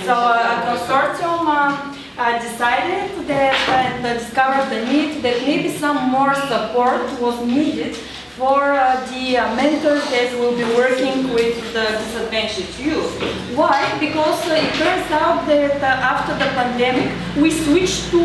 So a consortium decided that and discovered the need that maybe some more support was needed for the mentors that will be working with the disadvantaged youth. Why? Because it turns out that after the pandemic we switched to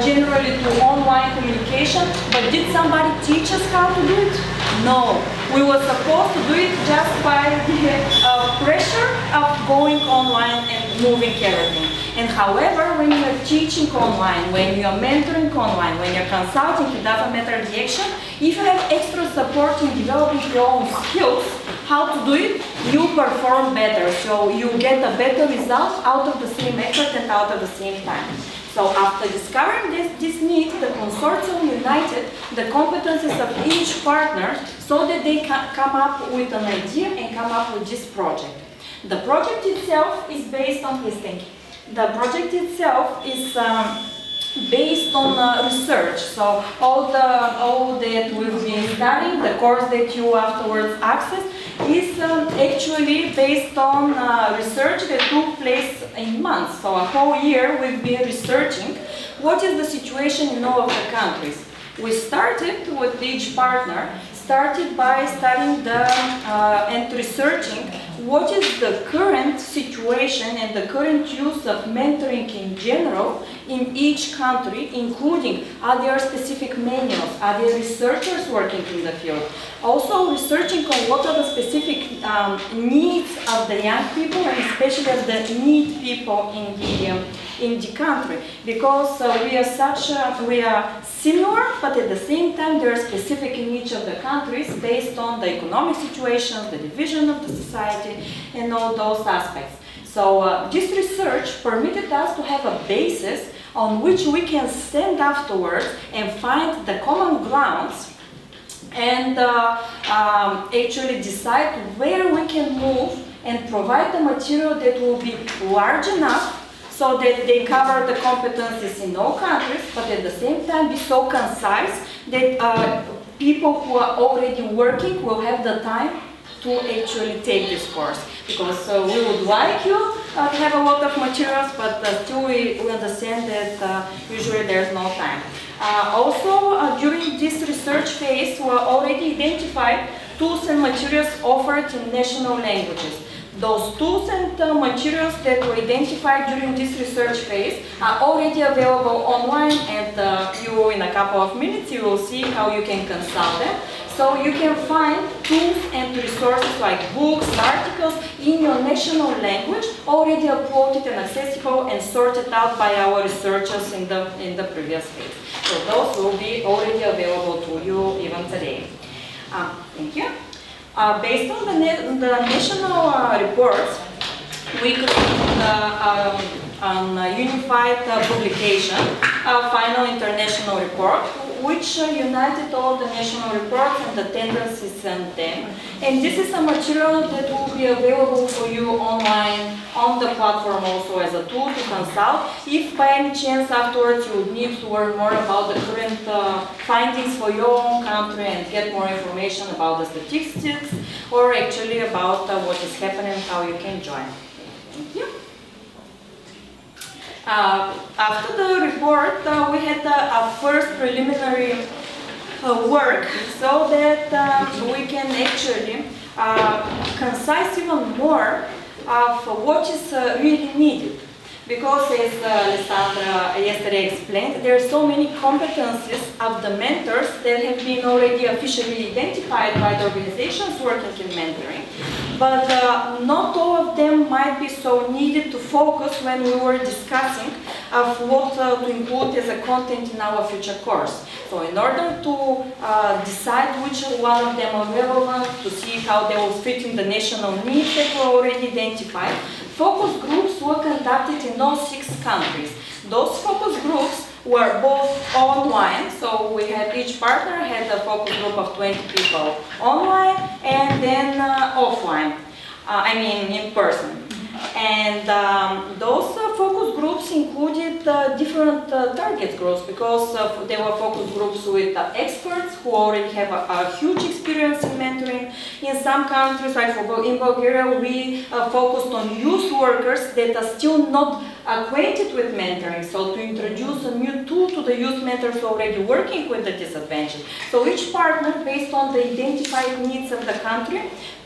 generally to online communication, but did somebody teach us how to do it? No. We were supposed to do it just by the pressure of going online and moving everything. And however, when you're teaching online, when you're mentoring online, when you're consulting, it doesn't matter the action, if you have extra support in developing your own skills, how to do it, you perform better. So you get a better result out of the same effort and out of the same time. So after discovering this need, the consortium united the competences of each partner so that they can come up with an idea and come up with this project. The project itself is based on listening. The project itself is based on research. So all that we've been studying, the course that you afterwards access, is actually based on research that took place in months. So a whole year we've been researching what is the situation in all of the countries. We started with each partner, started by studying and researching what is the current situation and the current use of mentoring in general in each country, including are there specific manuals, are there researchers working in the field. Also researching on what are the specific needs of the young people and especially of the need people in the country, because we are similar, but at the same time they are specific in each of the countries based on the economic situations, the division of the society, and all those aspects. So this research permitted us to have a basis on which we can stand afterwards and find the common grounds and actually decide where we can move and provide the material that will be large enough so that they cover the competencies in all countries, but at the same time be so concise that people who are already working will have the time to actually take this course. Because we would like you to have a lot of materials, but still we understand that usually there's no time. Also, during this research phase, we already identified tools and materials offered in national languages. Those tools and materials that were identified during this research phase are already available online, and in a couple of minutes you will see how you can consult them. So you can find tools and resources like books, articles in your national language already uploaded and accessible and sorted out by our researchers in the previous phase. So those will be already available to you even today. Thank you. Based on the national reports, we created a unified publication, a final international report, which united all the national reports and the tendencies in them. And this is a material that will be available for you online on the platform also as a tool to consult. If by any chance afterwards you would need to learn more about the current findings for your own country and get more information about the statistics or actually about what is happening and how you can join. Thank you. After the report, we had a first preliminary work so that we can actually concise even more of what is really needed. Because as Alessandra yesterday explained, there are so many competencies of the mentors that have been already officially identified by the organizations working in mentoring. But not all of them might be so needed to focus when we were discussing of what to include as a content in our future course. So in order to decide which one of them are relevant, to see how they will fit in the national needs that were already identified, focus groups were conducted in all 6 countries. Those focus groups were both online, so we had each partner had a focus group of 20 people online and then offline, in person. And those focus groups included different target groups, because they were focus groups with experts who already have a huge experience in mentoring. In some countries, like in Bulgaria, we focused on youth workers that are still not acquainted with mentoring, so to introduce a new tool to the youth mentors already working with the disadvantaged. So each partner, based on the identified needs of the country,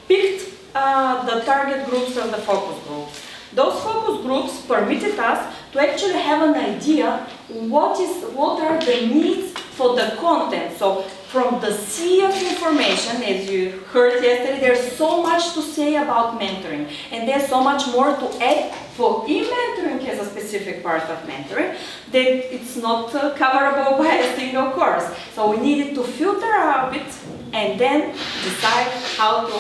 picked the target groups and the focus groups. Those focus groups permitted us to actually have an idea what are the needs for the content. So from the sea of information, as you heard yesterday, there's so much to say about mentoring, and there's so much more to add for e-mentoring as a specific part of mentoring that it's not coverable by a single course. So we needed to filter out it and then decide how to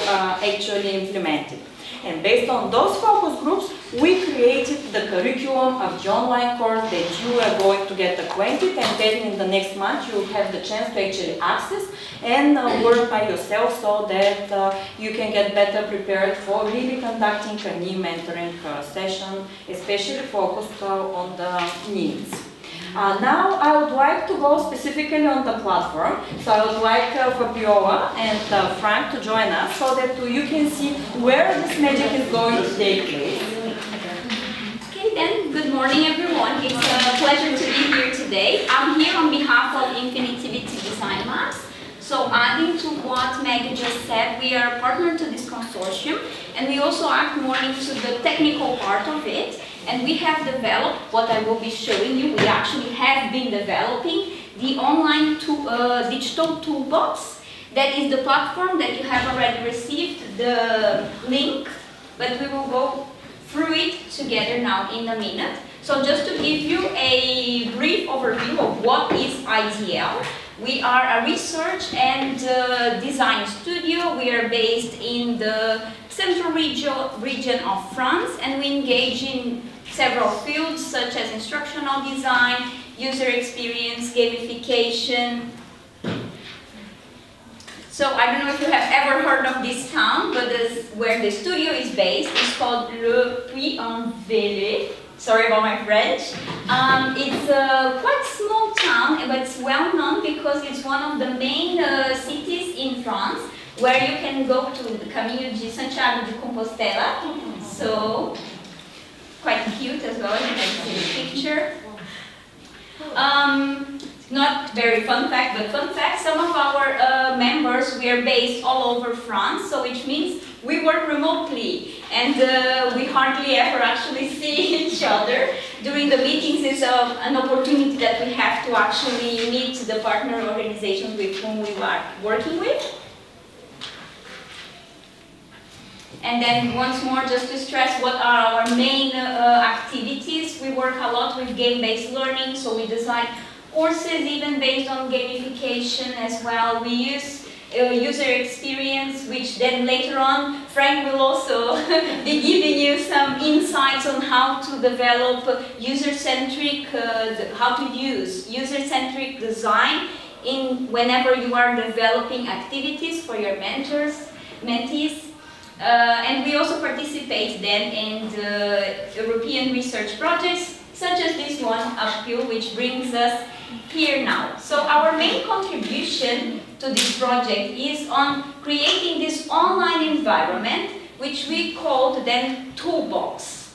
actually implement it. And based on those focus groups, we created the curriculum of the online course that you are going to get acquainted, and then in the next month you will have the chance to actually access and work by yourself, so that you can get better prepared for really conducting an e-mentoring session, especially focused on the needs. Now I would like to go specifically on the platform. So I would like Fabiola and Frank to join us, so that you can see where this magic is going to take place. Okay then, good morning everyone. It's a pleasure to be here today. I'm here on behalf of Infinitivity Design Labs. So adding to what Maggie just said, we are a partner to this consortium, and we also act more into the technical part of it. And we have developed what I will be showing you. We actually have been developing the online digital toolbox. That is the platform that you have already received the link, but we will go through it together now in a minute. So just to give you a brief overview of what is IDL. We are a research and design studio. We are based in the central region of France, and we engage in several fields such as instructional design, user experience, gamification. So I don't know if you have ever heard of this town, but where the studio is based is called Le Puy-en-Velay. Sorry about my French. It's a quite small town, but it's well known because it's one of the main cities in France, where you can go to the Caminho de Santiago de Compostela. So quite cute as well, you can see the picture. Not very fun fact, but fun fact, some of our members, we are based all over France, so which means we work remotely, and we hardly ever actually see each other. During the meetings is an opportunity that we have to actually meet the partner organizations with whom we are working with. And then once more, just to stress what are our main activities. We work a lot with game-based learning, so we design courses even based on gamification as well. We use user experience, which then later on Frank will also be giving you some insights on how to develop user-centric, how to use user-centric design in whenever you are developing activities for your mentees. And we also participate then in the European research projects, such as this one, UPPeal, which brings us here now. So our main contribution to this project is on creating this online environment, which we called then Toolbox.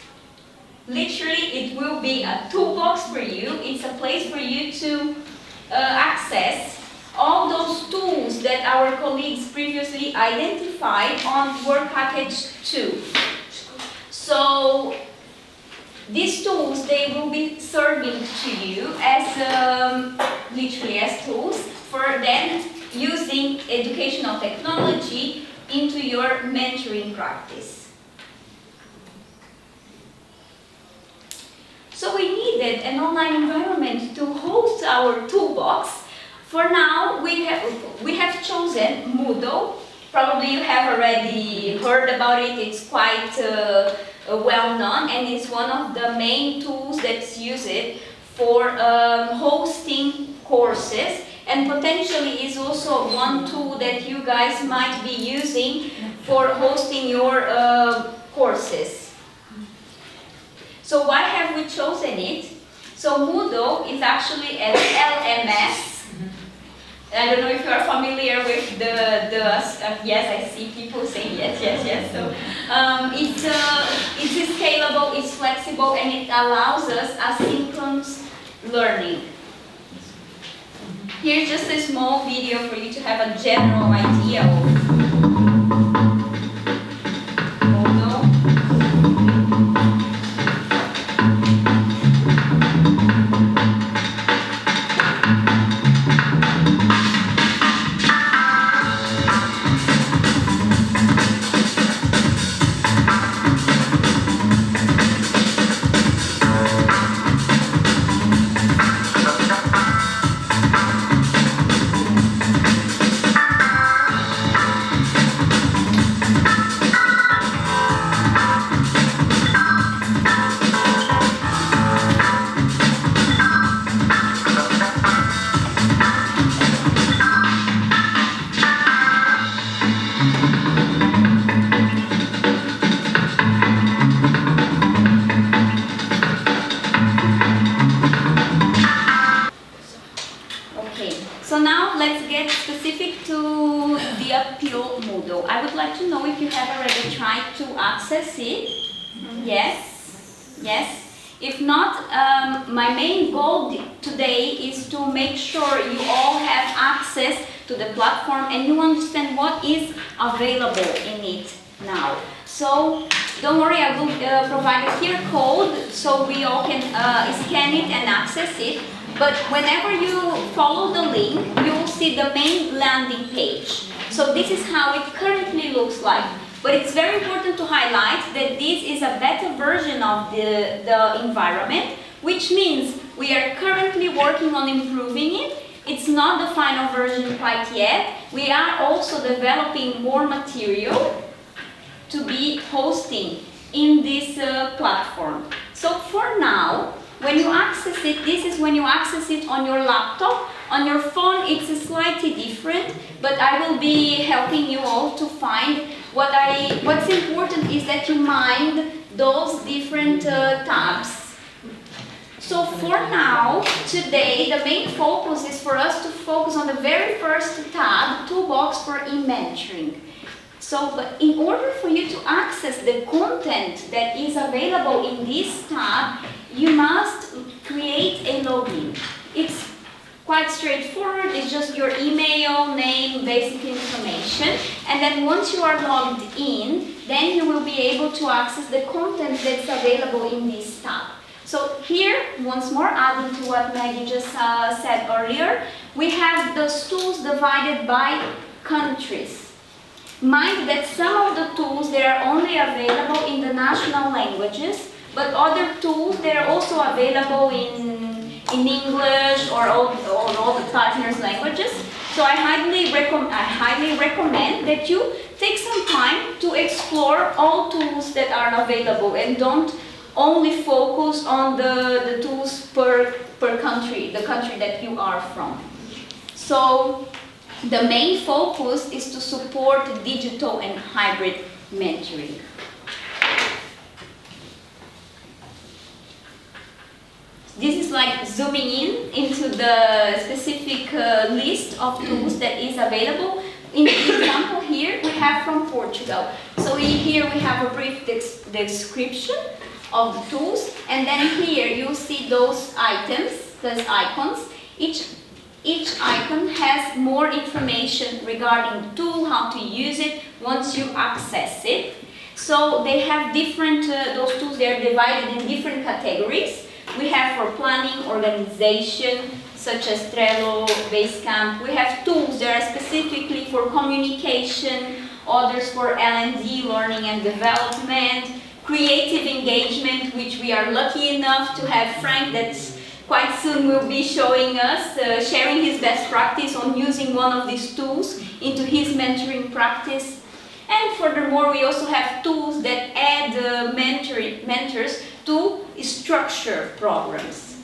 Literally, it will be a toolbox for you. It's a place for you to access all those tools that our colleagues previously identified on Work Package 2. So these tools, they will be serving to you as literally as tools for then using educational technology into your mentoring practice. So we needed an online environment to host our toolbox. For now, we have chosen Moodle. Probably you have already heard about it. It's quite well known, and it's one of the main tools that's used for hosting courses, and potentially is also one tool that you guys might be using for hosting your courses. So why have we chosen it? So Moodle is actually an LMS. I don't know if you are familiar with yes, I see people saying yes. So it's scalable, it's flexible, and it allows us asynchronous learning. Here's just a small video for you to have a general idea of Moodle. So now let's get specific to the UPPeal Moodle. I would like to know if you have already tried to access it. Yes. If not, my main goal today is to make sure you all have access to the platform and you understand what is available in it now. So don't worry, I will provide a QR code so we all can scan it and access it. But whenever you follow the link, you will see the main landing page. So this is how it currently looks like. But it's very important to highlight that this is a beta version of the environment, which means we are currently working on improving it. It's not the final version quite yet. We are also developing more material to be hosting in this platform. So for now, when you access it, this is when you access it on your laptop. On your phone, it's slightly different, but I will be helping you all to find what's important is that you mind those different tabs. So for now, today, the main focus is for us to focus on the very first tab, Toolbox for e-mentoring. So, but in order for you to access the content that is available in this tab, you must create a login. It's quite straightforward, it's just your email, name, basic information, and then once you are logged in, then you will be able to access the content that's available in this tab. So here, once more, adding to what Maggie just said earlier, we have those tools divided by countries. Mind that some of the tools that are only available in the national languages, but other tools that are also available in English or all the partners' languages. So I highly recommend that you take some time to explore all tools that are available and don't only focus on the tools per country, the country that you are from. So the main focus is to support digital and hybrid mentoring. This is like zooming into the specific list of tools that is available. In the example here, we have from Portugal. So here we have a brief description of the tools, and then here you see those items, those icons. Each icon has more information regarding the tool, how to use it once you access it. So they have different, those tools, they are divided in different categories. We have for planning, organization, such as Trello, Basecamp. We have tools that are specifically for communication, others for L&D, learning and development, creative engagement, which we are lucky enough to have Frank that's quite soon will be showing us, sharing his best practice on using one of these tools into his mentoring practice. And furthermore, we also have tools that add mentors to structure programs.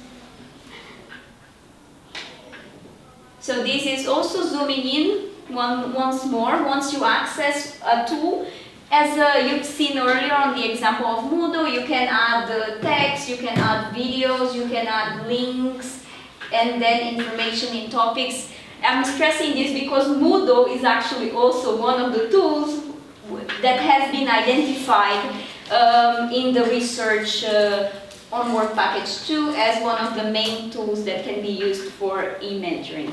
So this is also zooming in once more. Once you access a tool, As you've seen earlier on the example of Moodle, you can add text, you can add videos, you can add links, and then information in topics. I'm stressing this because Moodle is actually also one of the tools that has been identified in the research on Work Package 2 as one of the main tools that can be used for e-mentoring.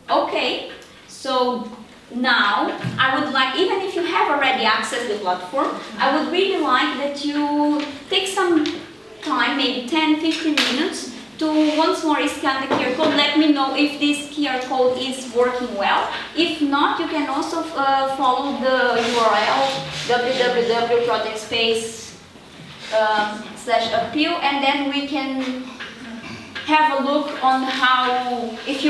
Okay, so now I would like, even if you have already accessed the platform, I would really like that you take some time, maybe 10-15 minutes, to once more scan the QR code. Let me know if this QR code is working well. If not, you can also follow the URL www.projectspace/UPPeal, and then we can have a look on how, if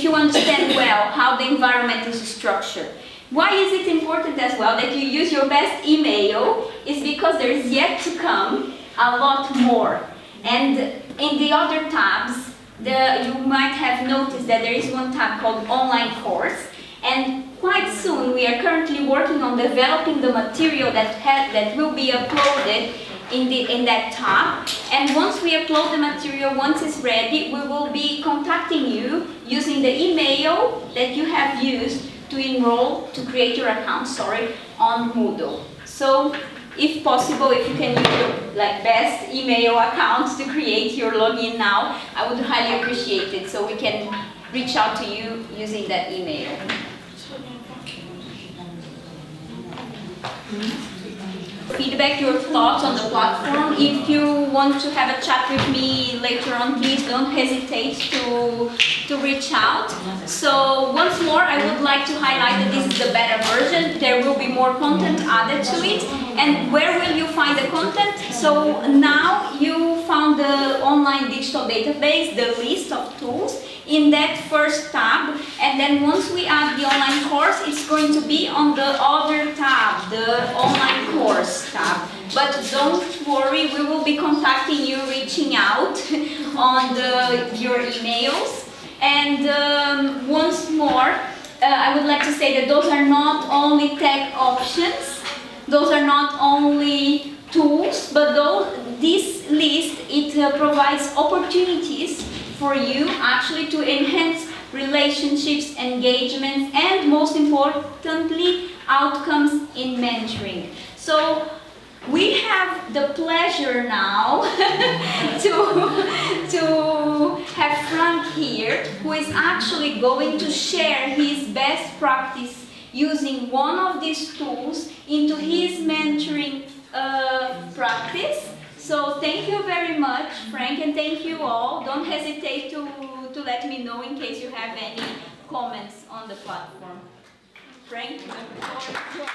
you understand well how the environment is structured. Why is it important as well that you use your best email? Is because there is yet to come a lot more. And in the other tabs, you might have noticed that there is one tab called Online Course, and quite soon we are currently working on developing the material that will be uploaded in that tab. And once we upload the material, once it's ready, we will be contacting you using the email that you have used to enroll, to create your account, on Moodle. So, if possible, if you can use your best email account to create your login now, I would highly appreciate it, so we can reach out to you using that email. Feedback, your thoughts on the platform. If you want to have a chat with me later on, please don't hesitate to reach out. So once more, I would like to highlight that this is the beta version. There will be more content added to it. And where will you find the content? So now you found the online digital database, the list of tools, in that first tab, and then once we add the online course, it's going to be on the other tab, the online course tab. But don't worry, we will be contacting you, reaching out on your emails. And once more, I would like to say that those are not only tech options, those are not only tools, but this list, it provides opportunities for you actually to enhance relationships, engagements, and most importantly, outcomes in mentoring. So we have the pleasure now to have Frank here, who is actually going to share his best practice using one of these tools into his mentoring practice. So thank you very much, Frank, and thank you all. Don't hesitate to let me know in case you have any comments on the platform. Frank, the floor is yours.